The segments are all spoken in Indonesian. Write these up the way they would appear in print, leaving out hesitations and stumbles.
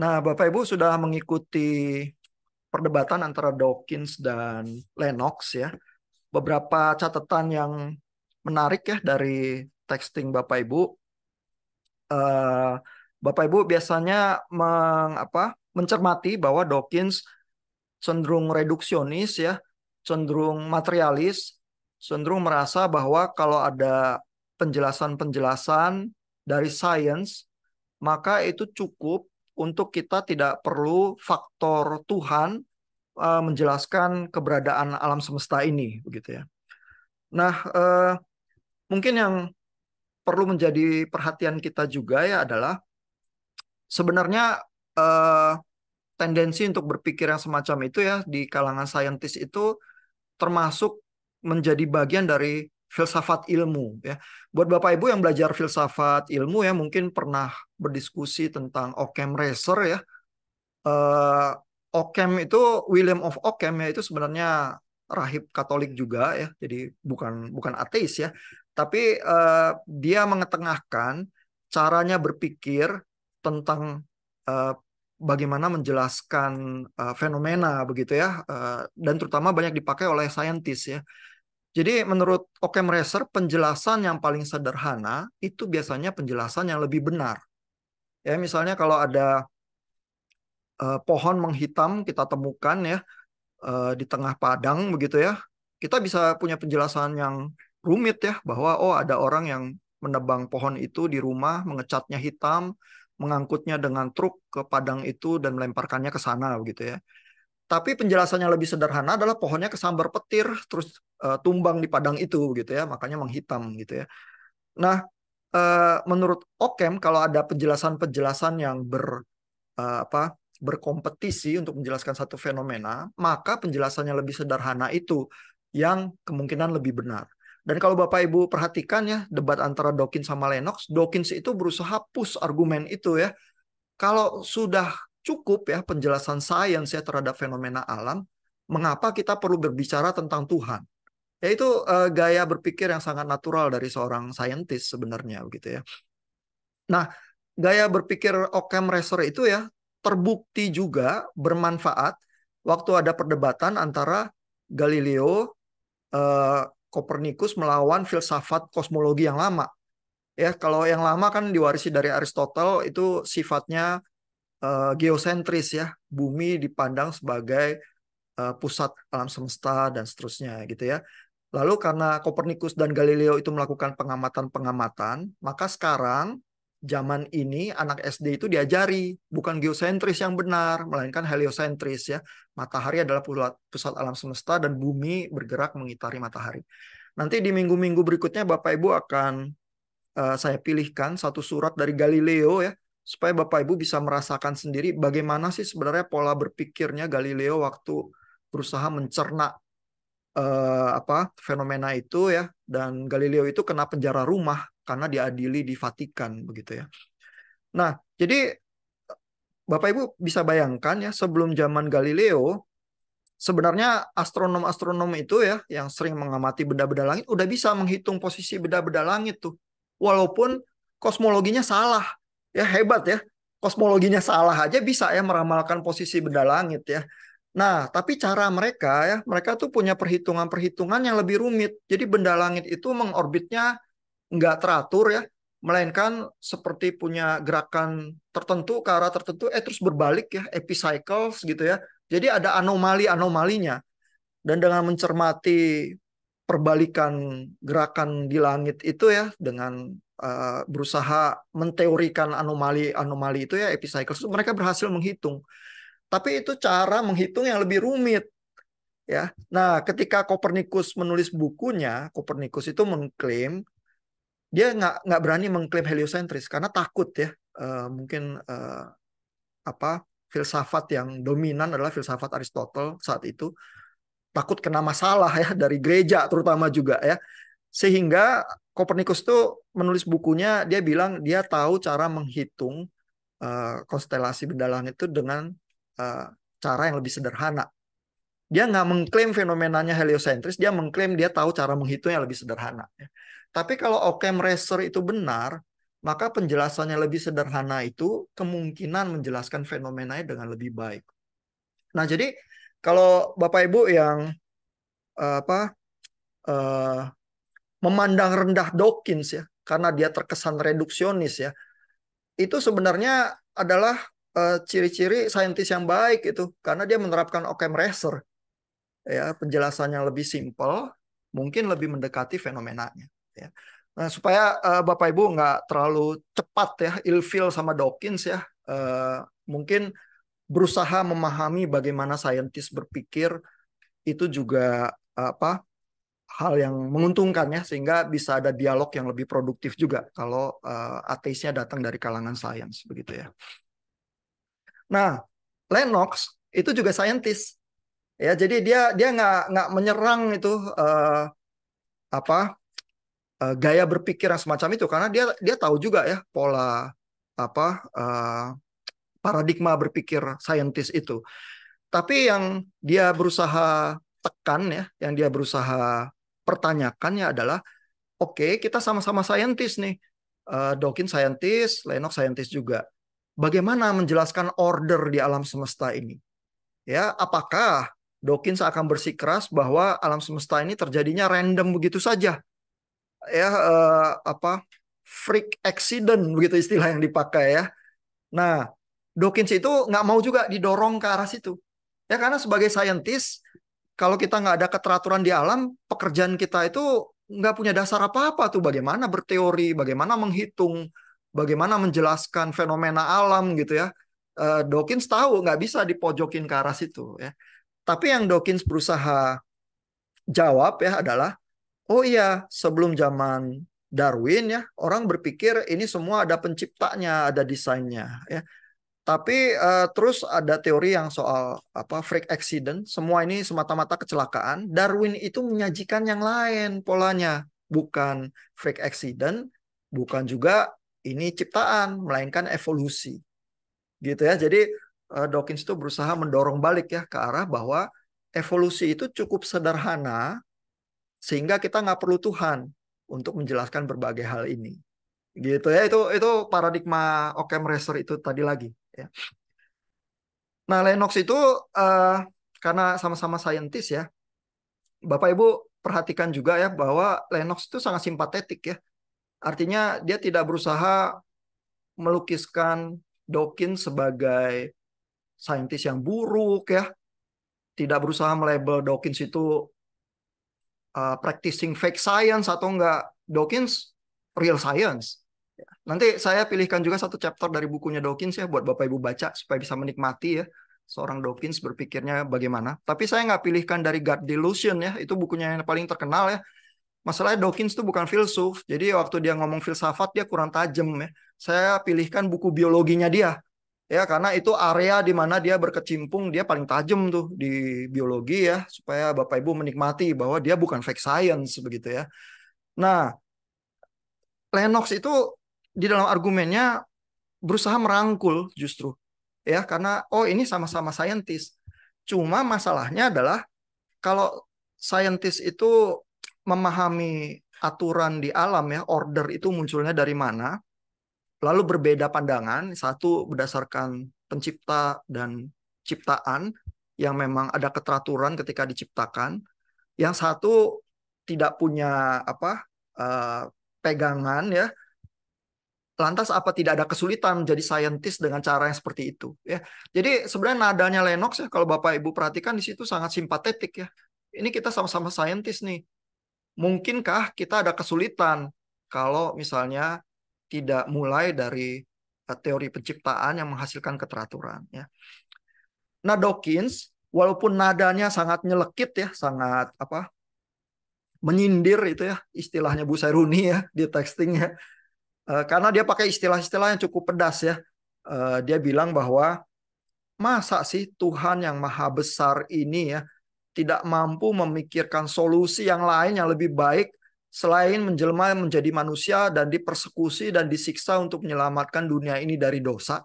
Nah, Bapak Ibu sudah mengikuti perdebatan antara Dawkins dan Lennox ya. Beberapa catatan yang menarik ya dari texting Bapak Ibu. Eh, Bapak Ibu biasanya mencermati bahwa Dawkins cenderung reduksionis ya, cenderung materialis, cenderung merasa bahwa kalau ada penjelasan-penjelasan dari sains, maka itu cukup untuk kita tidak perlu faktor Tuhan menjelaskan keberadaan alam semesta ini, begitu ya. Nah, mungkin yang perlu menjadi perhatian kita juga ya adalah sebenarnya eh, tendensi untuk berpikir yang semacam itu ya di kalangan saintis itu termasuk menjadi bagian dari filsafat ilmu ya. Buat Bapak Ibu yang belajar filsafat ilmu ya mungkin pernah berdiskusi tentang Occam Razor ya. Eh, Occam itu William of Ockham ya itu sebenarnya rahib Katolik juga ya. Jadi bukan bukan ateis ya. Tapi dia mengetengahkan caranya berpikir tentang eh, bagaimana menjelaskan fenomena begitu ya. Dan terutama banyak dipakai oleh saintis ya. Jadi menurut Occam Razor penjelasan yang paling sederhana itu biasanya penjelasan yang lebih benar. Ya misalnya kalau ada pohon menghitam kita temukan ya di tengah padang begitu ya. Kita bisa punya penjelasan yang rumit ya bahwa oh ada orang yang menebang pohon itu di rumah, mengecatnya hitam, mengangkutnya dengan truk ke padang itu dan melemparkannya ke sana begitu ya. Tapi penjelasannya lebih sederhana adalah pohonnya kesambar petir terus tumbang di padang itu gitu ya, makanya menghitam gitu ya. Nah, menurut Occam kalau ada penjelasan-penjelasan yang berkompetisi untuk menjelaskan satu fenomena, maka penjelasannya lebih sederhana itu yang kemungkinan lebih benar. Dan kalau Bapak Ibu perhatikan ya, debat antara Dawkins sama Lennox, Dawkins itu berusaha push argumen itu ya. Kalau sudah cukup ya penjelasan sains ya terhadap fenomena alam, mengapa kita perlu berbicara tentang Tuhan? Yaitu gaya berpikir yang sangat natural dari seorang saintis sebenarnya begitu ya. Nah, gaya berpikir Occam Razor itu ya terbukti juga bermanfaat waktu ada perdebatan antara Galileo, Kopernikus melawan filsafat kosmologi yang lama. Ya, kalau yang lama kan diwarisi dari Aristotle itu sifatnya geosentris ya, bumi dipandang sebagai pusat alam semesta dan seterusnya gitu ya. Lalu karena Kopernikus dan Galileo itu melakukan pengamatan-pengamatan, maka sekarang zaman ini anak SD itu diajari bukan geosentris yang benar, melainkan heliosentris ya. Matahari adalah pusat alam semesta dan bumi bergerak mengitari matahari. Nanti di minggu-minggu berikutnya Bapak Ibu akan saya pilihkan satu surat dari Galileo ya, supaya Bapak Ibu bisa merasakan sendiri bagaimana sih sebenarnya pola berpikirnya Galileo waktu berusaha mencerna fenomena itu ya, dan Galileo itu kena penjara rumah karena diadili di Vatikan begitu ya. Nah, jadi Bapak Ibu bisa bayangkan ya sebelum zaman Galileo sebenarnya astronom-astronom itu ya yang sering mengamati benda-benda langit udah bisa menghitung posisi benda-benda langit tuh. Walaupun kosmologinya salah. Ya hebat ya. Kosmologinya salah aja bisa ya meramalkan posisi benda langit ya. Nah, tapi cara mereka ya, mereka tuh punya perhitungan-perhitungan yang lebih rumit. Jadi benda langit itu mengorbitnya nggak teratur ya, melainkan seperti punya gerakan tertentu ke arah tertentu, terus berbalik ya, epicycles gitu ya. Jadi ada anomali-anomalinya. Dan dengan mencermati perbalikan gerakan di langit itu ya, dengan berusaha menteorikan anomali-anomali itu ya, epicycles itu mereka berhasil menghitung. Tapi itu cara menghitung yang lebih rumit ya. Nah, ketika Kopernikus menulis bukunya, Kopernikus itu mengklaim dia nggak berani mengklaim heliosentris karena takut ya. Mungkin filsafat yang dominan adalah filsafat Aristotle saat itu, takut kena masalah ya dari gereja terutama juga ya. Sehingga Kopernikus tuh menulis bukunya, dia bilang dia tahu cara menghitung konstelasi benda langit itu dengan uh, cara yang lebih sederhana. Dia nggak mengklaim fenomenanya heliosentris, dia mengklaim dia tahu cara menghitung yang lebih sederhana. Tapi kalau Occam Razor itu benar, maka penjelasannya lebih sederhana itu kemungkinan menjelaskan fenomenanya dengan lebih baik. Nah, jadi kalau Bapak Ibu yang apa eh, memandang rendah Dawkins ya, karena dia terkesan reduksionis ya, itu sebenarnya adalah ciri-ciri saintis yang baik itu, karena dia menerapkan Occam Razor ya, penjelasannya lebih simpel, mungkin lebih mendekati fenomenanya ya. Nah, supaya Bapak Ibu nggak terlalu cepat ya ilfeel sama Dawkins ya, mungkin berusaha memahami bagaimana saintis berpikir itu juga apa hal yang menguntungkan ya, sehingga bisa ada dialog yang lebih produktif juga kalau ateisnya datang dari kalangan sains begitu ya. Nah, Lennox itu juga saintis ya, jadi dia nggak menyerang itu apa gaya berpikir yang semacam itu, karena dia tahu juga ya pola apa paradigma berpikir saintis itu. Tapi yang dia berusaha tekan ya, yang dia berusaha pertanyakannya adalah, oke, kita sama-sama saintis nih. Dawkins saintis, Lennox saintis juga. Bagaimana menjelaskan order di alam semesta ini? Ya, apakah Dawkins akan bersikeras bahwa alam semesta ini terjadinya random begitu saja? Ya, apa freak accident begitu istilah yang dipakai ya. Nah, Dawkins itu nggak mau juga didorong ke arah situ. Ya, karena sebagai saintis, kalau kita nggak ada keteraturan di alam, pekerjaan kita itu nggak punya dasar apa-apa tuh. Bagaimana berteori, bagaimana menghitung, bagaimana menjelaskan fenomena alam gitu ya. Dawkins tahu nggak bisa dipojokin ke arah situ ya. Tapi yang Dawkins berusaha jawab ya adalah, oh iya, sebelum zaman Darwin ya, orang berpikir ini semua ada penciptanya, ada desainnya ya. Tapi terus ada teori yang soal apa freak accident, semua ini semata-mata kecelakaan. Darwin itu menyajikan yang lain polanya, bukan freak accident, bukan juga ini ciptaan, melainkan evolusi. Gitu ya. Jadi Dawkins itu berusaha mendorong balik ya ke arah bahwa evolusi itu cukup sederhana sehingga kita nggak perlu Tuhan untuk menjelaskan berbagai hal ini. Gitu ya. Itu paradigma Occam Razor itu tadi lagi ya. Nah, Lennox itu eh, karena sama-sama saintis ya, Bapak Ibu perhatikan juga ya bahwa Lennox itu sangat simpatetik ya. Artinya dia tidak berusaha melukiskan Dawkins sebagai saintis yang buruk ya, tidak berusaha melabel Dawkins itu practicing fake science atau enggak. Dawkins real science. Nanti saya pilihkan juga satu chapter dari bukunya Dawkins ya buat Bapak Ibu baca supaya bisa menikmati ya seorang Dawkins berpikirnya bagaimana. Tapi saya nggak pilihkan dari God Delusion ya, itu bukunya yang paling terkenal ya. Masalahnya Dawkins itu bukan filsuf, jadi waktu dia ngomong filsafat dia kurang tajam ya. Saya pilihkan buku biologinya dia ya, karena itu area di mana dia berkecimpung, dia paling tajam tuh di biologi ya, supaya Bapak Ibu menikmati bahwa dia bukan fake science begitu ya. Nah, Lennox itu di dalam argumennya berusaha merangkul justru ya, karena oh ini sama-sama saintis. Cuma masalahnya adalah kalau saintis itu memahami aturan di alam ya, order itu munculnya dari mana, lalu berbeda pandangan, satu berdasarkan pencipta dan ciptaan yang memang ada keteraturan ketika diciptakan, yang satu tidak punya apa pegangan ya. Lantas apa tidak ada kesulitan menjadi saintis dengan cara yang seperti itu ya. Jadi sebenarnya nadanya Lennox ya kalau Bapak Ibu perhatikan di situ sangat simpatetik ya. Ini kita sama-sama saintis nih. Mungkinkah kita ada kesulitan kalau misalnya tidak mulai dari teori penciptaan yang menghasilkan keteraturan ya. Nah, Dawkins walaupun nadanya sangat nyelekit ya, sangat apa? Menyindir itu ya, istilahnya Bu Sairuni ya di textingnya. Karena dia pakai istilah-istilah yang cukup pedas ya. Dia bilang bahwa masa sih Tuhan yang maha besar ini ya tidak mampu memikirkan solusi yang lain yang lebih baik selain menjelma menjadi manusia dan dipersekusi dan disiksa untuk menyelamatkan dunia ini dari dosa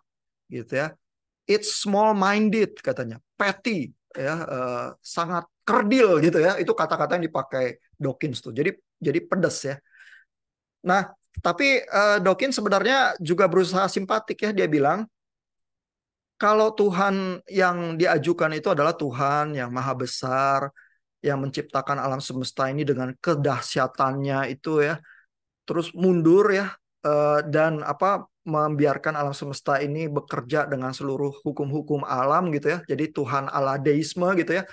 gitu ya. It's small minded katanya, petty ya, sangat kerdil gitu ya. Itu kata-kata yang dipakai Dawkins tuh. Jadi pedas ya. Nah, Tapi Dawkins sebenarnya juga berusaha simpatik ya. Dia bilang kalau Tuhan yang diajukan itu adalah Tuhan yang maha besar, yang menciptakan alam semesta ini dengan kedahsyatannya itu ya, terus mundur ya, dan apa, membiarkan alam semesta ini bekerja dengan seluruh hukum-hukum alam gitu ya. Jadi Tuhan ala deisme gitu ya.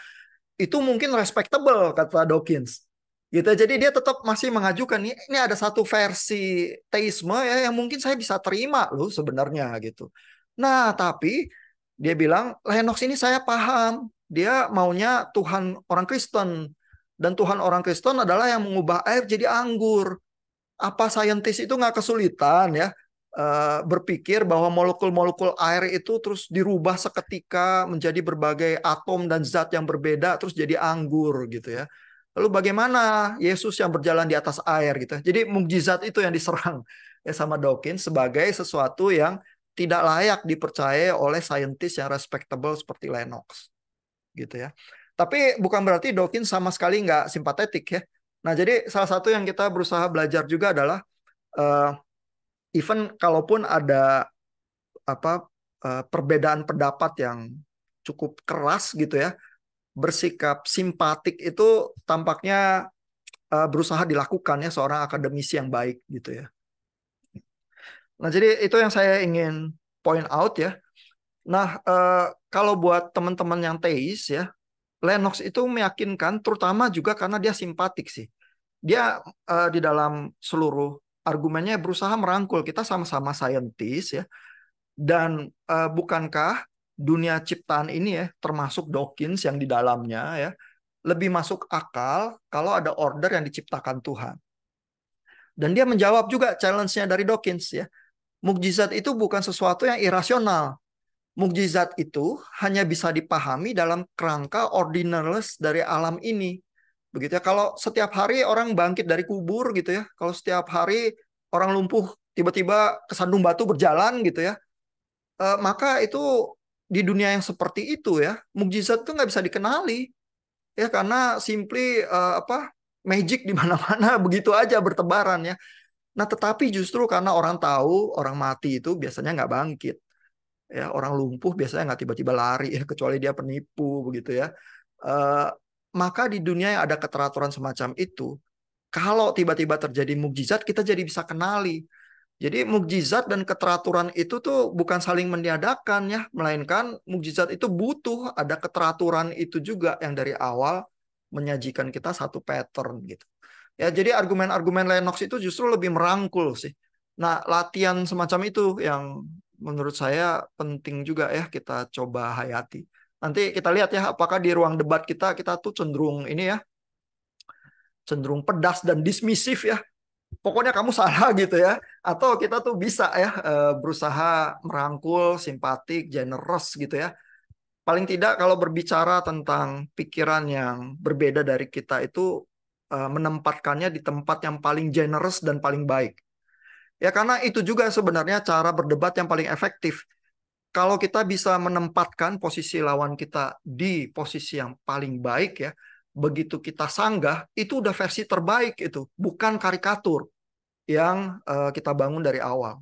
Itu mungkin respectable kata Dawkins. Gitu. Jadi dia tetap masih mengajukan ini ada satu versi teisme ya yang mungkin saya bisa terima loh sebenarnya gitu. Nah, tapi dia bilang Lennox ini saya paham. Dia maunya Tuhan orang Kristen, dan Tuhan orang Kristen adalah yang mengubah air jadi anggur. Apa saintis itu nggak kesulitan ya, berpikir bahwa molekul-molekul air itu terus dirubah seketika menjadi berbagai atom dan zat yang berbeda terus jadi anggur gitu ya. Lalu bagaimana Yesus yang berjalan di atas air gitu. Jadi mukjizat itu yang diserang ya sama Dawkins sebagai sesuatu yang tidak layak dipercaya oleh saintis yang respectable seperti Lennox gitu ya. Tapi bukan berarti Dawkins sama sekali nggak simpatetik ya. Nah, jadi salah satu yang kita berusaha belajar juga adalah uh, even kalaupun ada apa, perbedaan pendapat yang cukup keras gitu ya, bersikap simpatik itu tampaknya berusaha dilakukan ya seorang akademisi yang baik gitu ya. Nah, jadi itu yang saya ingin point out ya. Nah, kalau buat teman-teman yang teis ya, Lennox itu meyakinkan terutama juga karena dia simpatik sih. Dia di dalam seluruh argumennya berusaha merangkul kita sama-sama saintis ya. Dan bukankah dunia ciptaan ini ya, termasuk Dawkins yang di dalamnya ya, lebih masuk akal kalau ada order yang diciptakan Tuhan. Dan dia menjawab juga challenge-nya dari Dawkins ya. Mukjizat itu bukan sesuatu yang irasional. Mukjizat itu hanya bisa dipahami dalam kerangka ordinariness dari alam ini. Begitu ya. Kalau setiap hari orang bangkit dari kubur gitu ya. Kalau setiap hari orang lumpuh tiba-tiba kesandung batu berjalan gitu ya. Maka itu di dunia yang seperti itu ya, mukjizat itu nggak bisa dikenali ya karena simply apa, magic di mana-mana begitu aja bertebaran ya. Nah, tetapi justru karena orang tahu orang mati itu biasanya nggak bangkit ya, orang lumpuh biasanya nggak tiba-tiba lari ya, kecuali dia penipu begitu ya. Eh, maka di dunia yang ada keteraturan semacam itu, kalau tiba-tiba terjadi mukjizat kita jadi bisa kenali. Jadi mukjizat dan keteraturan itu tuh bukan saling meniadakan ya, melainkan mukjizat itu butuh ada keteraturan itu juga yang dari awal menyajikan kita satu pattern gitu. Ya, jadi argumen-argumen Lennox itu justru lebih merangkul sih. Nah, latihan semacam itu yang menurut saya penting juga ya kita coba hayati. Nanti kita lihat ya apakah di ruang debat kita tuh cenderung ini ya, cenderung pedas dan dismisif ya, pokoknya kamu salah gitu ya, atau kita tuh bisa ya berusaha merangkul, simpatik, generous gitu ya. Paling tidak kalau berbicara tentang pikiran yang berbeda dari kita itu menempatkannya di tempat yang paling generous dan paling baik. Ya karena itu juga sebenarnya cara berdebat yang paling efektif. Kalau kita bisa menempatkan posisi lawan kita di posisi yang paling baik ya, begitu kita sanggah, itu udah versi terbaik itu, bukan karikatur yang kita bangun dari awal.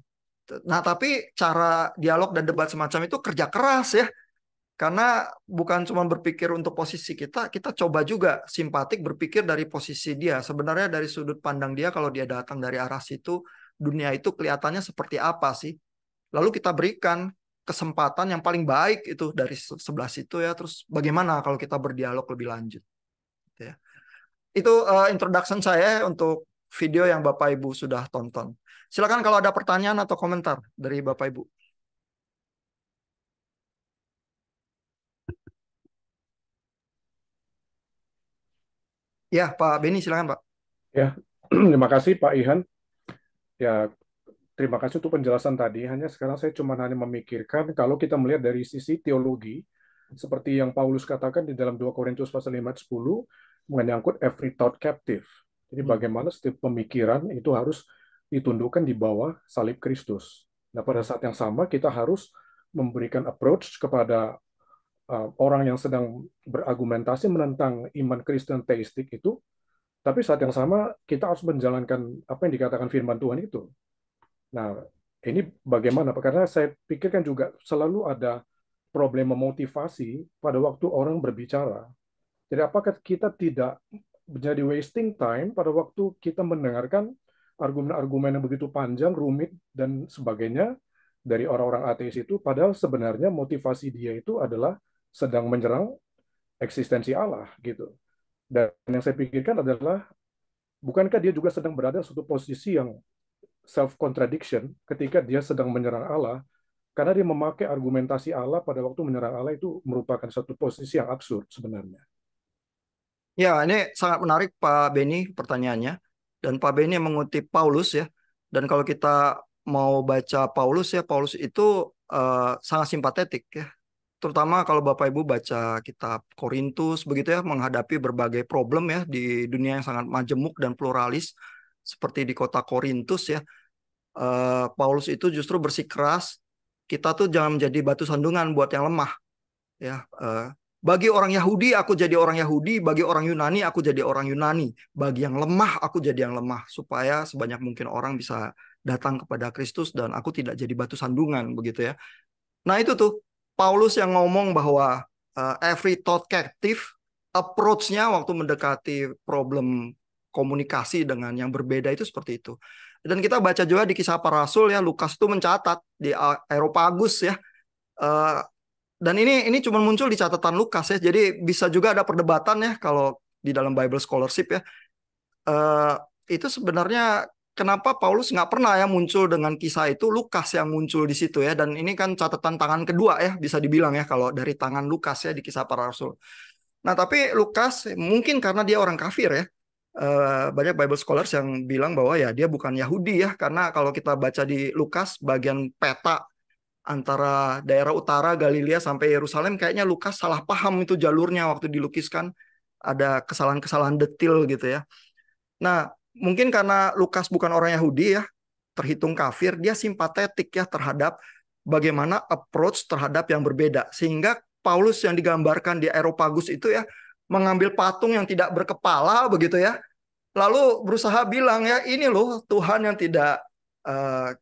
Nah, tapi cara dialog dan debat semacam itu kerja keras ya. Karena bukan cuma berpikir untuk posisi kita, kita coba juga simpatik berpikir dari posisi dia. Sebenarnya dari sudut pandang dia, kalau dia datang dari arah situ, dunia itu kelihatannya seperti apa sih? Lalu kita berikan kesempatan yang paling baik itu dari sebelah situ ya. Terus bagaimana kalau kita berdialog lebih lanjut? Ya. Itu introduction saya untuk video yang Bapak Ibu sudah tonton. Silakan kalau ada pertanyaan atau komentar dari Bapak Ibu. Ya, Pak Beni, silakan Pak. Ya, terima kasih Pak Ihan. Ya, terima kasih untuk penjelasan tadi. Hanya sekarang saya cuma hanya memikirkan kalau kita melihat dari sisi teologi, seperti yang Paulus katakan di dalam 2 Korintus pasal 5 ayat 10, menyangkut every thought captive. Jadi Hmm. bagaimana setiap pemikiran itu harus ditundukkan di bawah salib Kristus. Nah, pada saat yang sama kita harus memberikan approach kepada orang yang sedang berargumentasi menentang iman Kristen teistik itu Tapi saat yang sama kita harus menjalankan apa yang dikatakan firman Tuhan itu. Nah, ini bagaimana? Karena saya pikirkan juga selalu ada problem memotivasi pada waktu orang berbicara. Jadi apakah kita tidak menjadi wasting time pada waktu kita mendengarkan argumen-argumen yang begitu panjang, rumit, dan sebagainya dari orang-orang ateis itu, padahal sebenarnya motivasi dia itu adalah sedang menyerang eksistensi Allah gitu. Dan yang saya pikirkan adalah, bukankah dia juga sedang berada di suatu posisi yang self-contradiction ketika dia sedang menyerang Allah, karena dia memakai argumentasi Allah pada waktu menyerang Allah itu merupakan satu posisi yang absurd sebenarnya. Ya, ini sangat menarik Pak Beni pertanyaannya. Dan Pak Beni mengutip Paulus ya. Dan kalau kita mau baca Paulus ya, Paulus itu sangat simpatetik ya. Terutama kalau Bapak Ibu baca kitab Korintus begitu ya, menghadapi berbagai problem ya di dunia yang sangat majemuk dan pluralis seperti di kota Korintus ya. Paulus itu justru bersikeras kita tuh jangan menjadi batu sandungan buat yang lemah ya. Bagi orang Yahudi aku jadi orang Yahudi, bagi orang Yunani aku jadi orang Yunani, bagi yang lemah aku jadi yang lemah, supaya sebanyak mungkin orang bisa datang kepada Kristus dan aku tidak jadi batu sandungan begitu ya. Nah itu tuh Paulus yang ngomong bahwa every thought captive, approach-nya waktu mendekati problem komunikasi dengan yang berbeda itu seperti itu. Dan kita baca juga di Kisah Para Rasul ya, Lukas itu mencatat di Areopagus ya. eh, dan ini cuma muncul di catatan Lukas ya. Jadi bisa juga ada perdebatan ya kalau di dalam Bible scholarship ya. Eh, itu sebenarnya kenapa Paulus nggak pernah ya muncul dengan kisah itu, Lukas yang muncul di situ ya. Dan ini kan catatan tangan kedua ya bisa dibilang ya kalau dari tangan Lukas ya di Kisah Para Rasul. Nah tapi Lukas mungkin karena dia orang kafir ya. Banyak Bible scholars yang bilang bahwa ya dia bukan Yahudi ya, karena kalau kita baca di Lukas bagian peta antara daerah utara Galilea sampai Yerusalem, kayaknya Lukas salah paham itu jalurnya waktu dilukiskan, ada kesalahan-kesalahan detil gitu ya. Nah, mungkin karena Lukas bukan orang Yahudi ya, terhitung kafir, dia simpatetik ya terhadap bagaimana approach terhadap yang berbeda. Sehingga Paulus yang digambarkan di Areopagus itu ya, mengambil patung yang tidak berkepala begitu ya, lalu berusaha bilang ya, ini loh Tuhan yang tidak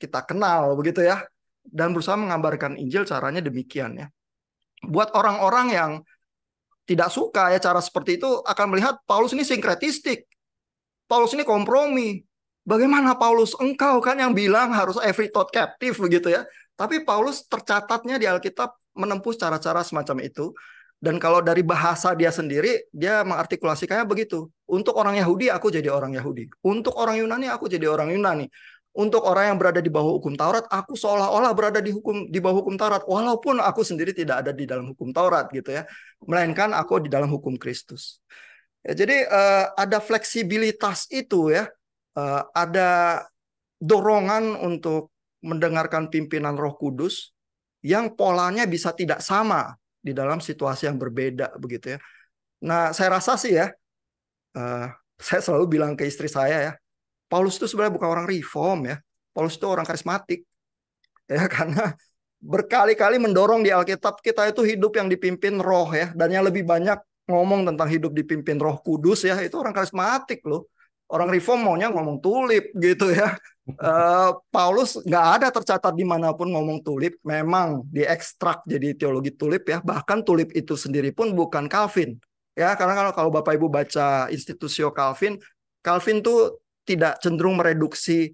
kita kenal begitu ya. Dan berusaha menggambarkan Injil caranya demikian ya. Buat orang-orang yang tidak suka ya cara seperti itu akan melihat Paulus ini sinkretistik. Paulus ini kompromi. Bagaimana Paulus? Engkau kan yang bilang harus every thought captive begitu ya. Tapi Paulus tercatatnya di Alkitab menempuh cara-cara semacam itu. Dan kalau dari bahasa dia sendiri, dia mengartikulasikannya begitu. Untuk orang Yahudi, aku jadi orang Yahudi. Untuk orang Yunani, aku jadi orang Yunani. Untuk orang yang berada di bawah hukum Taurat, aku seolah-olah berada di bawah hukum Taurat. Walaupun aku sendiri tidak ada di dalam hukum Taurat gitu ya. Melainkan aku di dalam hukum Kristus. Ya, jadi ada fleksibilitas itu ya, ada dorongan untuk mendengarkan pimpinan Roh Kudus yang polanya bisa tidak sama di dalam situasi yang berbeda begitu ya. Nah, saya rasa sih ya, eh, saya selalu bilang ke istri saya ya, Paulus itu sebenarnya bukan orang reform ya, Paulus itu orang karismatik ya karena berkali-kali mendorong di Alkitab kita itu hidup yang dipimpin Roh ya, dan yang lebih banyak ngomong tentang hidup dipimpin Roh Kudus ya, itu orang karismatik loh. Orang reform maunya ngomong tulip gitu ya. Paulus nggak ada tercatat dimanapun ngomong tulip, memang diekstrak jadi teologi tulip ya. Bahkan tulip itu sendiri pun bukan Calvin ya, karena kalau Bapak Ibu baca Institutio Calvin, Calvin tuh tidak cenderung mereduksi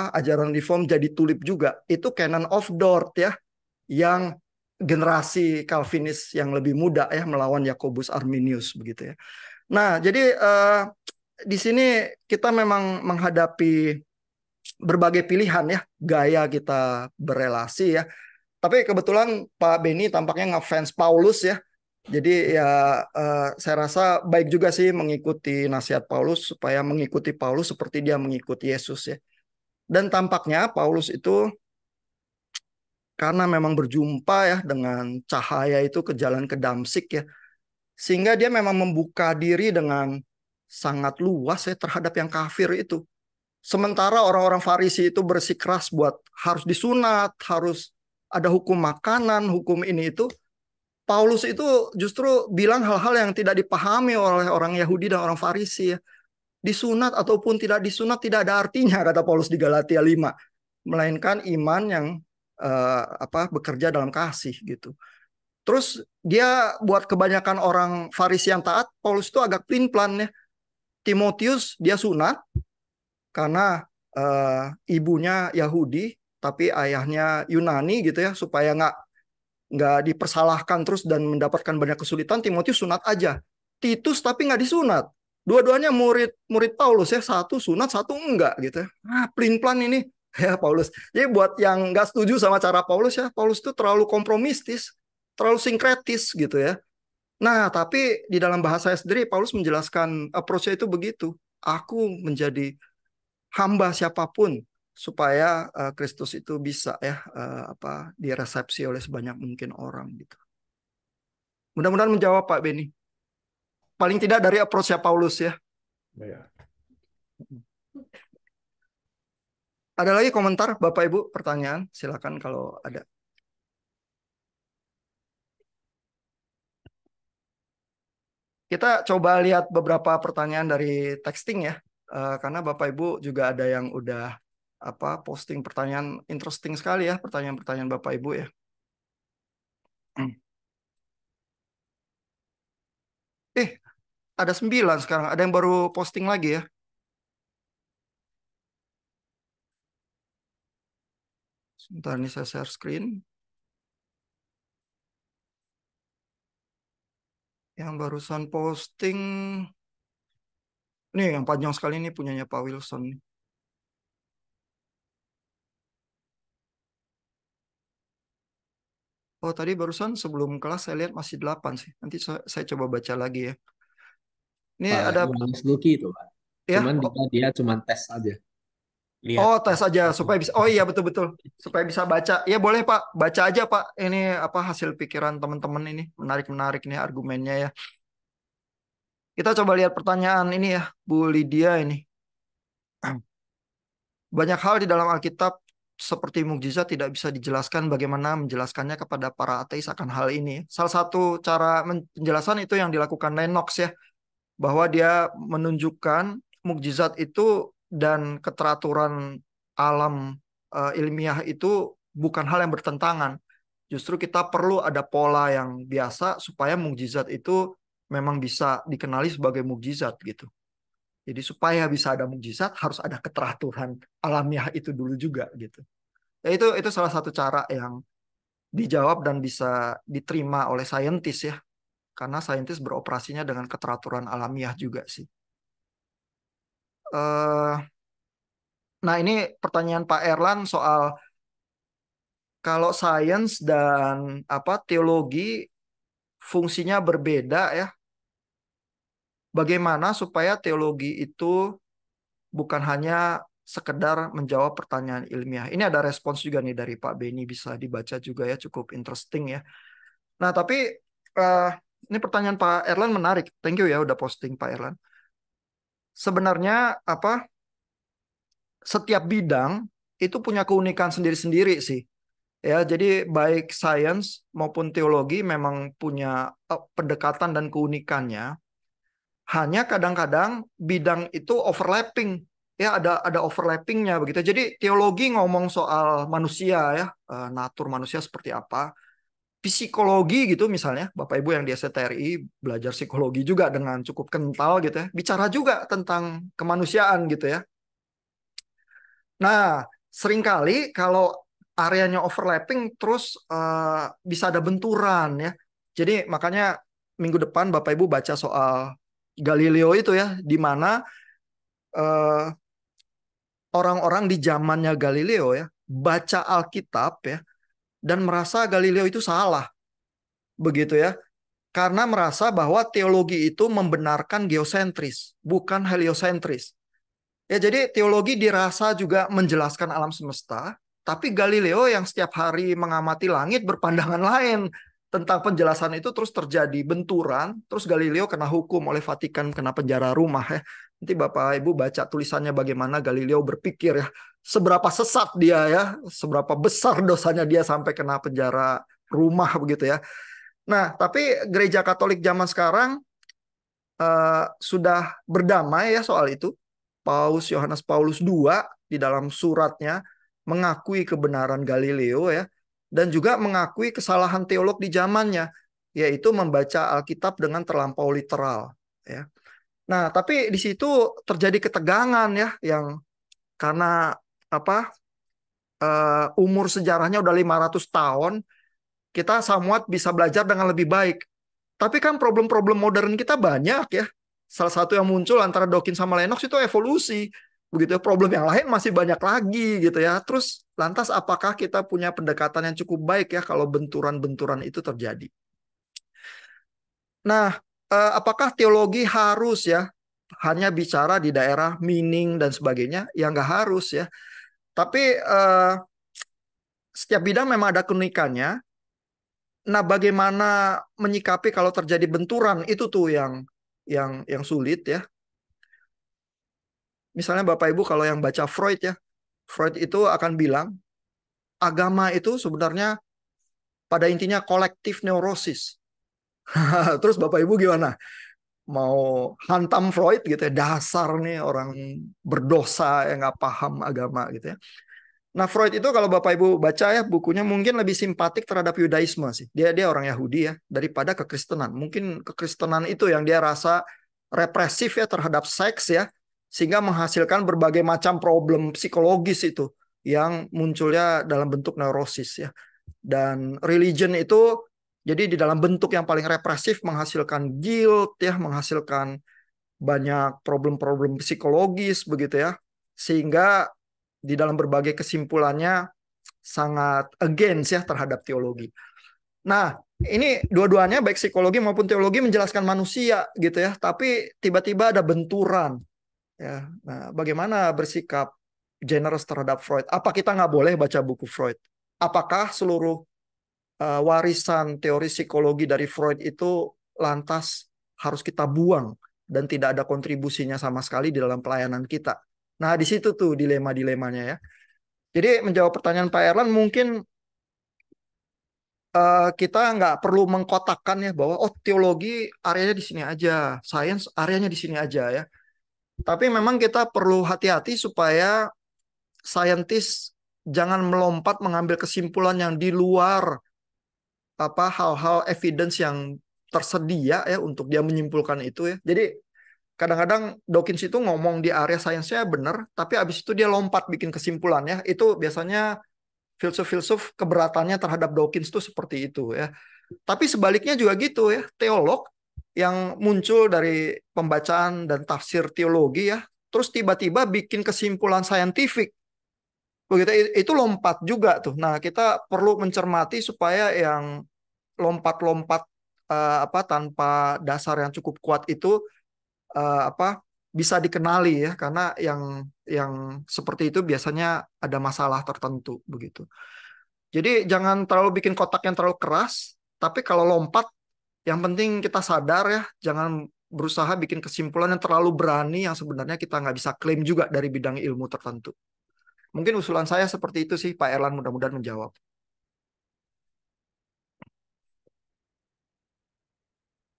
ajaran reform jadi tulip juga. Itu Canon of Dort ya, yang generasi Calvinis yang lebih muda ya melawan Jacobus Arminius begitu ya. Nah, jadi di sini kita memang menghadapi berbagai pilihan ya gaya kita berelasi ya. Tapi kebetulan Pak Beni tampaknya ngefans Paulus ya. Jadi ya saya rasa baik juga sih mengikuti nasihat Paulus supaya mengikuti Paulus seperti dia mengikuti Yesus ya. Dan tampaknya Paulus itu karena memang berjumpa ya dengan cahaya itu ke jalan ke Damsik ya. Sehingga dia memang membuka diri dengan sangat luas ya terhadap yang kafir itu. Sementara orang-orang Farisi itu bersikeras buat harus disunat, harus ada hukum makanan, hukum ini itu. Paulus itu justru bilang hal-hal yang tidak dipahami oleh orang Yahudi dan orang Farisi ya. Disunat ataupun tidak disunat tidak ada artinya kata Paulus di Galatia 5, melainkan iman yang bekerja dalam kasih gitu. Terus dia buat kebanyakan orang Farisi yang taat, Paulus itu agak pelin-pelan ya. Timotius dia sunat karena ibunya Yahudi tapi ayahnya Yunani gitu ya, supaya nggak dipersalahkan terus dan mendapatkan banyak kesulitan. Timotius sunat aja. Titus tapi nggak disunat. Dua-duanya murid Paulus ya, satu sunat satu enggak gitu. Pelin-pelan ini ya Paulus. Jadi buat yang nggak setuju sama cara Paulus ya, Paulus itu terlalu kompromistis, terlalu sinkretis gitu ya. Nah, tapi di dalam bahasa sendiri Paulus menjelaskan approach-nya itu begitu. Aku menjadi hamba siapapun supaya Kristus itu bisa ya diresepsi oleh sebanyak mungkin orang gitu. Mudah-mudahan menjawab Pak Beni. Paling tidak dari approach-nya Paulus ya. Ya. Ada lagi komentar Bapak Ibu, pertanyaan? Silakan kalau ada. Kita coba lihat beberapa pertanyaan dari texting ya. Karena Bapak Ibu juga ada yang udah posting pertanyaan interesting sekali ya, pertanyaan-pertanyaan Bapak Ibu ya. Ada 9 sekarang. Ada yang baru posting lagi ya. Sebentar nih saya share screen. Yang barusan posting. Nih yang panjang sekali nih punyanya Pak Wilson. Oh tadi barusan sebelum kelas saya lihat masih 8 sih. Nanti saya coba baca lagi ya. Ini Pak ada Yohanes Luki itu, Pak. ya. Cuman dia cuman tes aja. Lihat. Oh tes aja supaya bisa. Oh iya betul-betul. Supaya bisa baca. Ya boleh Pak. Baca aja Pak. Ini hasil pikiran teman-teman ini. Menarik-menarik nih argumennya ya. Kita coba lihat pertanyaan ini ya. Bu Lydia ini. Banyak hal di dalam Alkitab seperti mukjizat tidak bisa dijelaskan, bagaimana menjelaskannya kepada para ateis akan hal ini. Salah satu cara penjelasan itu yang dilakukan Lennox ya, bahwa dia menunjukkan mukjizat itu dan keteraturan alam ilmiah itu bukan hal yang bertentangan. Justru kita perlu ada pola yang biasa supaya mukjizat itu memang bisa dikenali sebagai mukjizat gitu. Jadi supaya bisa ada mukjizat harus ada keteraturan alamiah itu dulu juga gitu. Ya itu salah satu cara yang dijawab dan bisa diterima oleh saintis ya. Karena saintis beroperasinya dengan keteraturan alamiah juga sih. Nah ini pertanyaan Pak Erlan soal kalau sains dan teologi fungsinya berbeda ya. Bagaimana supaya teologi itu bukan hanya sekedar menjawab pertanyaan ilmiah. Ini ada respons juga nih dari Pak Beni, bisa dibaca juga ya, cukup interesting ya. Nah tapi ini pertanyaan Pak Erlan menarik. Thank you ya udah posting Pak Erlan. Sebenarnya setiap bidang itu punya keunikan sendiri-sendiri sih. Ya, jadi baik sains maupun teologi memang punya pendekatan dan keunikannya. Hanya kadang-kadang bidang itu overlapping. Ya, ada overlappingnya begitu. Jadi teologi ngomong soal manusia ya, natur manusia seperti apa. Psikologi gitu misalnya, Bapak Ibu yang di STRI belajar psikologi juga dengan cukup kental gitu ya. Bicara juga tentang kemanusiaan gitu ya. Nah, seringkali kalau areanya overlapping terus bisa ada benturan ya. Jadi makanya minggu depan Bapak Ibu baca soal Galileo itu ya, di mana orang-orang di zamannya Galileo ya baca Alkitab ya dan merasa Galileo itu salah, begitu ya. Karena merasa bahwa teologi itu membenarkan geosentris, bukan heliosentris. Ya, jadi teologi dirasa juga menjelaskan alam semesta, tapi Galileo yang setiap hari mengamati langit berpandangan lain tentang penjelasan itu, terus terjadi benturan, terus Galileo kena hukum oleh Vatikan, kena penjara rumah ya. Nanti Bapak Ibu baca tulisannya bagaimana Galileo berpikir ya, seberapa sesat dia ya, seberapa besar dosanya dia sampai kena penjara rumah begitu ya. Nah, tapi gereja Katolik zaman sekarang sudah berdamai ya soal itu. Yohanes Paulus II di dalam suratnya mengakui kebenaran Galileo ya, dan juga mengakui kesalahan teolog di zamannya, yaitu membaca Alkitab dengan terlampau literal ya. Nah, tapi di situ terjadi ketegangan ya, yang karena apa? Umur sejarahnya udah 500 tahun, kita somewhat bisa belajar dengan lebih baik. Tapi kan problem-problem modern kita banyak ya. Salah satu yang muncul antara Dawkins sama Lennox itu evolusi. Begitu ya, problem yang lain masih banyak lagi gitu ya. Terus lantas apakah kita punya pendekatan yang cukup baik ya kalau benturan-benturan itu terjadi? Nah, apakah teologi harus ya hanya bicara di daerah meaning dan sebagainya? Ya nggak harus ya. Tapi setiap bidang memang ada keunikannya. Nah, bagaimana menyikapi kalau terjadi benturan itu tuh yang sulit ya. Misalnya Bapak Ibu kalau yang baca Freud ya, Freud itu akan bilang agama itu sebenarnya pada intinya kolektif neurosis. Terus Bapak Ibu gimana? Mau hantam Freud gitu ya, dasar nih orang berdosa yang nggak paham agama gitu ya. Nah, Freud itu kalau Bapak Ibu baca ya bukunya mungkin lebih simpatik terhadap Yudaisme sih. Dia orang Yahudi ya daripada kekristenan. Mungkin kekristenan itu yang dia rasa represif ya terhadap seks ya, sehingga menghasilkan berbagai macam problem psikologis itu yang munculnya dalam bentuk neurosis ya. Dan religion itu jadi di dalam bentuk yang paling represif menghasilkan guilt ya, menghasilkan banyak problem-problem psikologis begitu ya. Sehingga di dalam berbagai kesimpulannya sangat against ya terhadap teologi. Nah, ini dua-duanya baik psikologi maupun teologi menjelaskan manusia gitu ya, tapi tiba-tiba ada benturan ya. Nah, bagaimana bersikap generous terhadap Freud? Apa kita nggak boleh baca buku Freud? Apakah seluruh warisan teori psikologi dari Freud itu lantas harus kita buang dan tidak ada kontribusinya sama sekali di dalam pelayanan kita? Nah, di situ tuh dilema-dilemanya ya. Jadi menjawab pertanyaan Pak Erlan mungkin kita nggak perlu mengkotakkan ya bahwa oh teologi areanya di sini aja, sains areanya di sini aja ya. Tapi memang kita perlu hati-hati supaya saintis jangan melompat mengambil kesimpulan yang di luar apa hal-hal evidence yang tersedia ya untuk dia menyimpulkan itu ya. Jadi kadang-kadang Dawkins itu ngomong di area sainsnya benar, tapi abis itu dia lompat bikin kesimpulan ya. Itu biasanya filsuf-filsuf keberatannya terhadap Dawkins itu seperti itu ya. Tapi sebaliknya juga gitu ya, teolog yang muncul dari pembacaan dan tafsir teologi ya, terus tiba-tiba bikin kesimpulan saintifik. Begitu itu lompat juga tuh. Nah, kita perlu mencermati supaya yang lompat-lompat apa tanpa dasar yang cukup kuat itu apa bisa dikenali ya karena yang seperti itu biasanya ada masalah tertentu begitu. Jadi jangan terlalu bikin kotak yang terlalu keras, tapi kalau lompat yang penting kita sadar ya, jangan berusaha bikin kesimpulan yang terlalu berani yang sebenarnya kita nggak bisa klaim juga dari bidang ilmu tertentu. Mungkin usulan saya seperti itu sih, Pak Erlan, mudah-mudahan menjawab.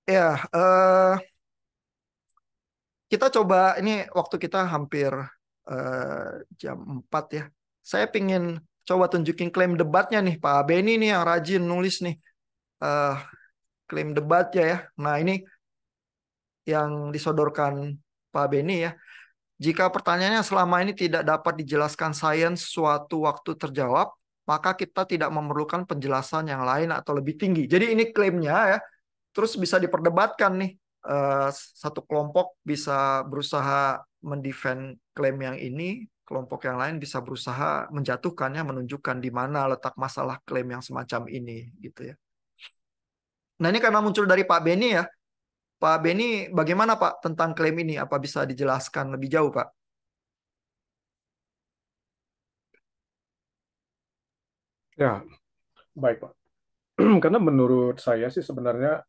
Ya, kita coba ini waktu kita hampir jam 4 ya. Saya pingin coba tunjukin klaim debatnya nih, Pak Beni nih yang rajin nulis nih. eh Klaim debatnya ya. Nah, ini yang disodorkan Pak Beni ya. Jika pertanyaannya selama ini tidak dapat dijelaskan sains suatu waktu terjawab, maka kita tidak memerlukan penjelasan yang lain atau lebih tinggi. Jadi ini klaimnya ya. Terus bisa diperdebatkan nih. Satu kelompok bisa berusaha mendefend klaim yang ini, kelompok yang lain bisa berusaha menjatuhkannya, menunjukkan di mana letak masalah klaim yang semacam ini gitu ya. Nah, ini karena muncul dari Pak Beni ya. Pak Beni, bagaimana Pak tentang klaim ini? Apa bisa dijelaskan lebih jauh, Pak? Ya, baik Pak. Karena menurut saya sih sebenarnya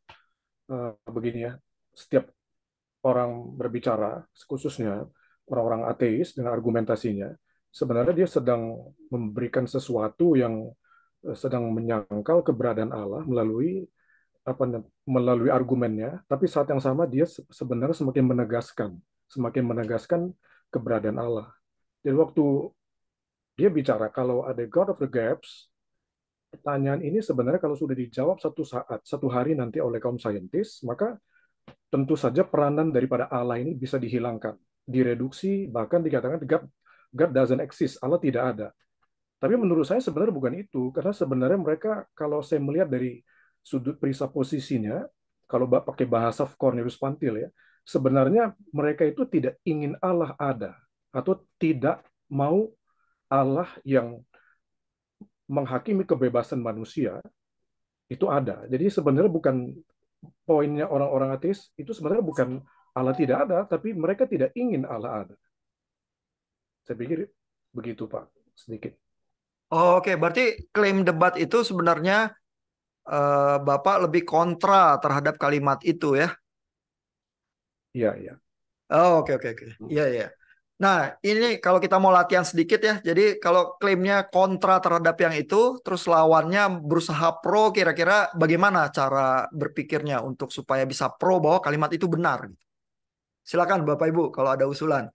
begini ya, setiap orang berbicara, khususnya orang-orang ateis dengan argumentasinya, sebenarnya dia sedang memberikan sesuatu yang sedang menyangkal keberadaan Allah melalui melalui argumennya, tapi saat yang sama dia sebenarnya semakin menegaskan keberadaan Allah. Jadi waktu dia bicara kalau ada God of the Gaps, pertanyaan ini sebenarnya kalau sudah dijawab satu hari nanti oleh kaum saintis, maka tentu saja peranan daripada Allah ini bisa dihilangkan, direduksi, bahkan dikatakan God doesn't exist, Allah tidak ada. Tapi menurut saya sebenarnya bukan itu, karena sebenarnya mereka kalau saya melihat dari sudut presupposisinya, kalau pakai bahasa Cornelius Pantil ya, sebenarnya mereka itu tidak ingin Allah ada atau tidak mau Allah yang menghakimi kebebasan manusia itu ada. Jadi sebenarnya bukan poinnya orang-orang ateis itu sebenarnya bukan Allah tidak ada, tapi mereka tidak ingin Allah ada. Saya pikir begitu Pak, sedikit. Oke, berarti klaim debat itu sebenarnya Bapak lebih kontra terhadap kalimat itu ya? Iya, iya. Oke, oke, oke. Iya, iya. Nah, ini kalau kita mau latihan sedikit ya. Jadi kalau klaimnya kontra terhadap yang itu, terus lawannya berusaha pro, kira-kira bagaimana cara berpikirnya untuk supaya bisa pro bahwa kalimat itu benar? Silakan Bapak Ibu kalau ada usulan.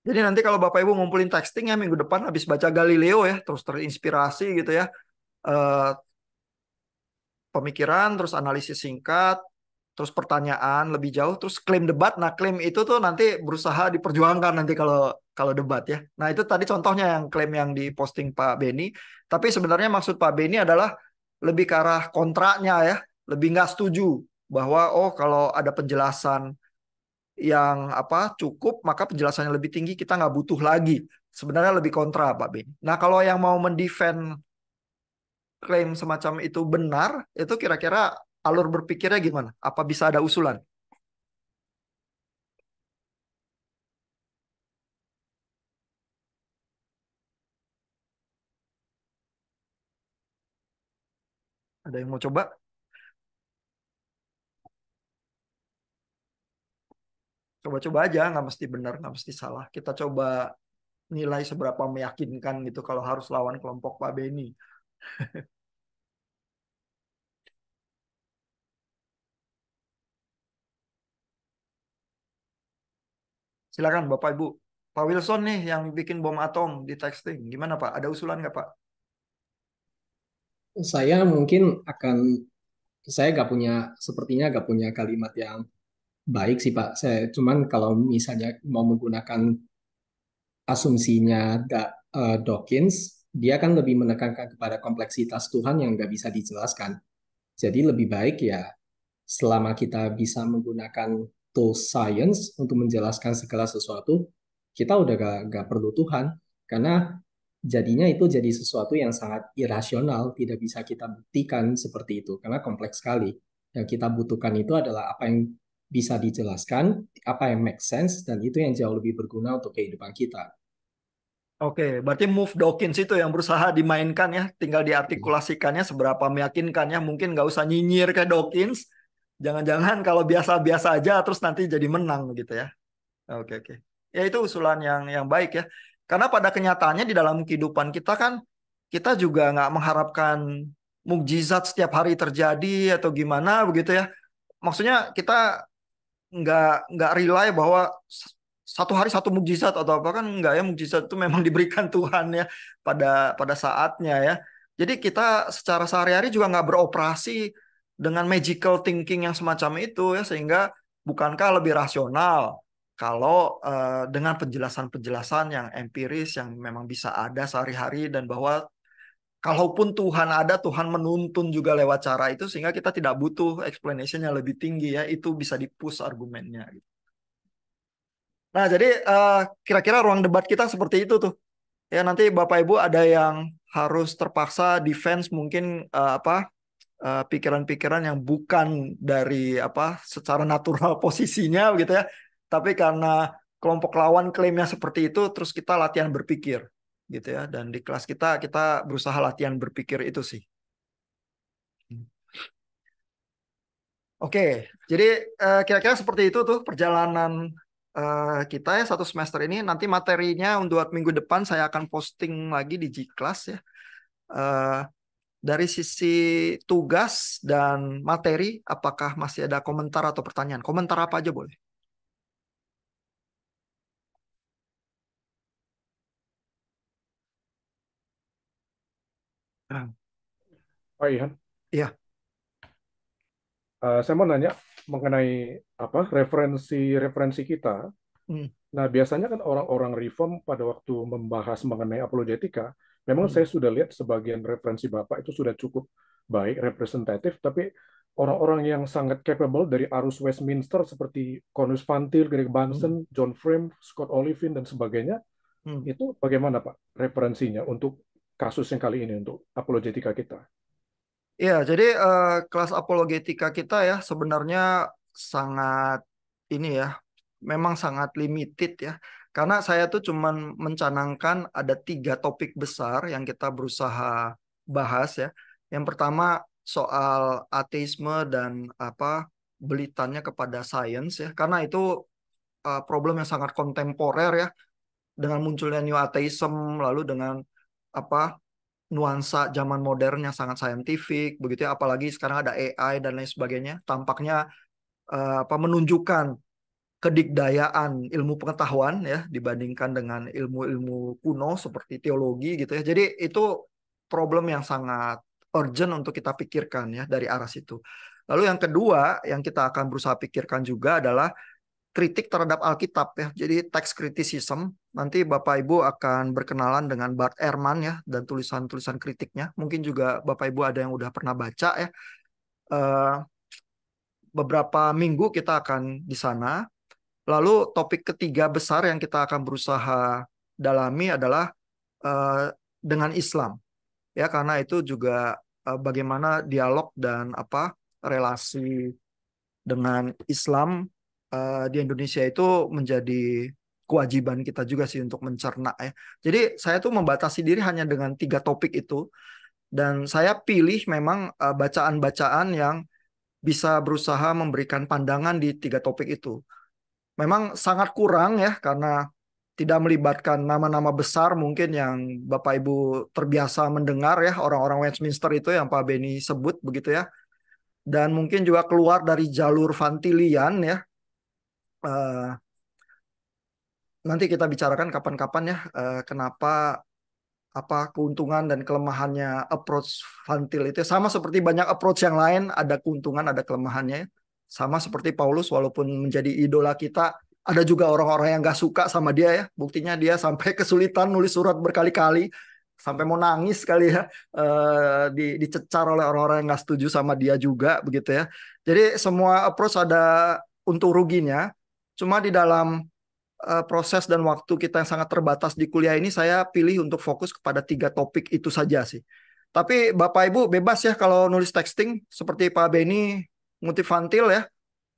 Jadi nanti kalau Bapak Ibu ngumpulin texting ya minggu depan habis baca Galileo ya, terus terinspirasi gitu ya. Eh, Pemikiran, terus analisis singkat, terus pertanyaan lebih jauh, terus klaim debat. Nah, klaim itu tuh nanti berusaha diperjuangkan nanti kalau kalau debat ya. Nah, itu tadi contohnya yang klaim yang diposting Pak Beni. Tapi sebenarnya maksud Pak Beni adalah lebih ke arah kontranya ya, lebih nggak setuju bahwa oh kalau ada penjelasan yang apa cukup maka penjelasannya lebih tinggi kita nggak butuh lagi. Sebenarnya lebih kontra Pak Beni. Nah, kalau yang mau mendefend klaim semacam itu benar, itu kira-kira alur berpikirnya gimana? Apa bisa ada usulan? Ada yang mau coba? Coba-coba aja, nggak mesti benar, nggak mesti salah. Kita coba nilai seberapa meyakinkan gitu kalau harus lawan kelompok Pak Beni. Silakan Bapak Ibu. Pak Wilson nih yang bikin bom atom di texting. Gimana Pak? Ada usulan nggak Pak? Saya mungkin saya nggak punya, sepertinya nggak punya kalimat yang baik sih Pak. Saya cuman kalau misalnya mau menggunakan asumsinya Dawkins, dia kan lebih menekankan kepada kompleksitas Tuhan yang nggak bisa dijelaskan. Jadi lebih baik ya selama kita bisa menggunakan tools science untuk menjelaskan segala sesuatu, kita udah gak perlu Tuhan. Karena jadinya itu jadi sesuatu yang sangat irasional, tidak bisa kita buktikan seperti itu, karena kompleks sekali. Yang kita butuhkan itu adalah apa yang bisa dijelaskan, apa yang make sense, dan itu yang jauh lebih berguna untuk kehidupan kita. Oke, berarti move Dawkins itu yang berusaha dimainkan ya, tinggal diartikulasikannya seberapa meyakinkannya. Mungkin nggak usah nyinyir ke Dawkins, jangan-jangan kalau biasa-biasa aja terus nanti jadi menang gitu ya. Oke, oke. Ya itu usulan yang baik ya. Karena pada kenyataannya di dalam kehidupan kita kan kita juga nggak mengharapkan mukjizat setiap hari terjadi atau gimana begitu ya. Maksudnya kita nggak rely bahwa satu hari satu mukjizat atau apa kan nggak ya, mukjizat itu memang diberikan Tuhan ya pada pada saatnya ya. Jadi kita secara sehari-hari juga nggak beroperasi dengan magical thinking yang semacam itu ya, sehingga bukankah lebih rasional kalau dengan penjelasan-penjelasan yang empiris yang memang bisa ada sehari-hari, dan bahwa kalaupun Tuhan ada, Tuhan menuntun juga lewat cara itu sehingga kita tidak butuh explanation yang lebih tinggi ya, itu bisa di-push argumennya gitu. Nah, jadi kira-kira ruang debat kita seperti itu tuh. Ya nanti Bapak Ibu ada yang harus terpaksa defense mungkin pikiran-pikiran yang bukan dari apa secara natural posisinya gitu ya. Tapi karena kelompok lawan klaimnya seperti itu, terus kita latihan berpikir gitu ya. Dan di kelas kita berusaha latihan berpikir itu sih. Oke, jadi kira-kira seperti itu tuh perjalanan kita ya satu semester ini. Nanti materinya untuk minggu depan saya akan posting lagi di G-Class ya. Eh, dari sisi tugas dan materi, apakah masih ada komentar atau pertanyaan? Komentar apa aja boleh. Ah, Pak Ihan, Iya. saya mau nanya mengenai apa referensi kita. Hmm, Nah, biasanya kan orang-orang reform pada waktu membahas mengenai apologetika, memang hmm, saya sudah lihat sebagian referensi Bapak itu sudah cukup baik, representatif, tapi orang-orang yang sangat capable dari arus Westminster seperti Cornelius Van Til, Greg hmm, Bunsen, John Frame, Scott Olivine, dan sebagainya, hmm. itu bagaimana Pak referensinya untuk kasus yang kali ini, untuk apologetika kita? Iya, jadi kelas apologetika kita ya sebenarnya sangat ini ya, memang sangat limited ya. Karena saya tuh cuman mencanangkan ada 3 topik besar yang kita berusaha bahas ya. Yang pertama soal ateisme dan apa belitannya kepada sains ya. Karena itu problem yang sangat kontemporer ya, dengan munculnya new atheism lalu dengan apa nuansa zaman modern yang sangat saintifik begitu ya, apalagi sekarang ada AI dan lain sebagainya, tampaknya apa menunjukkan kedikdayaan ilmu pengetahuan ya dibandingkan dengan ilmu-ilmu kuno seperti teologi gitu ya. Jadi itu problem yang sangat urgent untuk kita pikirkan ya dari arah situ. Lalu yang kedua yang kita akan berusaha pikirkan juga adalah kritik terhadap Alkitab ya. Jadi teks criticism. Nanti Bapak Ibu akan berkenalan dengan Bart Ehrman ya dan tulisan-tulisan kritiknya. Mungkin juga Bapak Ibu ada yang udah pernah baca ya. Eh, beberapa minggu kita akan di sana. Lalu topik ketiga besar yang kita akan berusaha dalami adalah eh, dengan Islam ya, karena itu juga bagaimana dialog dan apa relasi dengan Islam di Indonesia itu menjadi kewajiban kita juga sih untuk mencerna ya. Jadi saya tuh membatasi diri hanya dengan 3 topik itu, dan saya pilih memang bacaan-bacaan yang bisa berusaha memberikan pandangan di 3 topik itu. Memang sangat kurang ya karena tidak melibatkan nama-nama besar mungkin yang Bapak Ibu terbiasa mendengar ya, orang-orang Westminster itu yang Pak Beni sebut begitu ya. Dan mungkin juga keluar dari jalur Vantilian ya. Eh, nanti kita bicarakan kapan-kapan ya kenapa apa keuntungan dan kelemahannya approach Vantil itu sama seperti banyak approach yang lain, ada keuntungan ada kelemahannya, sama seperti Paulus walaupun menjadi idola kita ada juga orang-orang yang gak suka sama dia ya, buktinya dia sampai kesulitan nulis surat berkali-kali sampai mau nangis kali ya, dicecar oleh orang-orang yang gak setuju sama dia juga begitu ya. Jadi semua approach ada untung ruginya, cuma di dalam proses dan waktu kita yang sangat terbatas di kuliah ini, saya pilih untuk fokus kepada 3 topik itu saja sih. Tapi Bapak Ibu bebas ya kalau nulis texting seperti Pak Beni ngutip Vantil ya.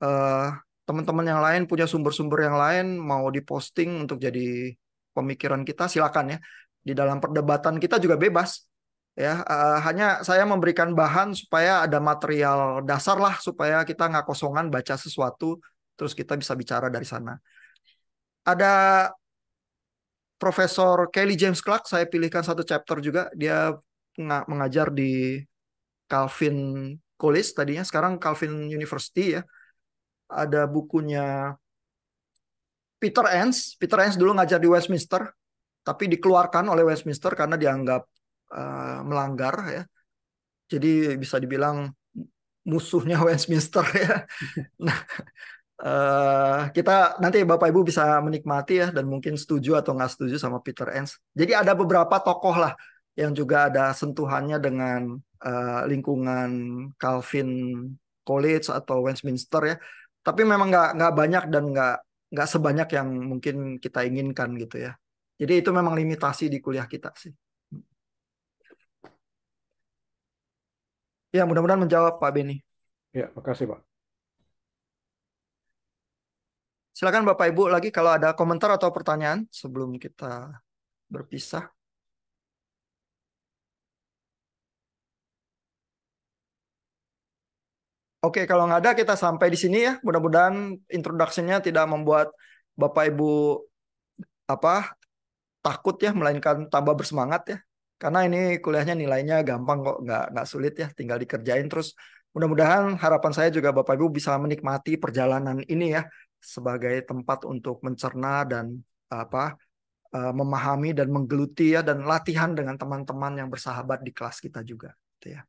Eh, teman-teman yang lain punya sumber-sumber yang lain mau diposting untuk jadi pemikiran kita, silakan ya. Di dalam perdebatan kita juga bebas ya. Hanya saya memberikan bahan supaya ada material dasar lah supaya kita nggak kosongan baca sesuatu terus kita bisa bicara dari sana. Ada Profesor Kelly James Clark, saya pilihkan satu chapter juga. Dia mengajar di Calvin College tadinya, sekarang Calvin University ya. Ada bukunya Peter Enns. Peter Enns dulu ngajar di Westminster, tapi dikeluarkan oleh Westminster karena dianggap melanggar ya. Jadi bisa dibilang musuhnya Westminster ya. Nah, kita nanti Bapak Ibu bisa menikmati ya dan mungkin setuju atau nggak setuju sama Peter Enns. Jadi ada beberapa tokoh lah yang juga ada sentuhannya dengan lingkungan Calvin College atau Westminster ya. Tapi memang nggak banyak dan nggak sebanyak yang mungkin kita inginkan gitu ya. Jadi itu memang limitasi di kuliah kita sih. Ya mudah-mudahan menjawab Pak Beni. Ya, makasih Pak. Silakan Bapak Ibu lagi kalau ada komentar atau pertanyaan sebelum kita berpisah. Oke, kalau nggak ada kita sampai di sini ya. Mudah-mudahan introduction-nya tidak membuat Bapak Ibu apa takut ya, melainkan tambah bersemangat ya. Karena ini kuliahnya nilainya gampang kok, nggak sulit ya, tinggal dikerjain terus. Mudah-mudahan harapan saya juga Bapak Ibu bisa menikmati perjalanan ini ya sebagai tempat untuk mencerna dan apa memahami dan menggeluti ya, dan latihan dengan teman-teman yang bersahabat di kelas kita juga gitu ya.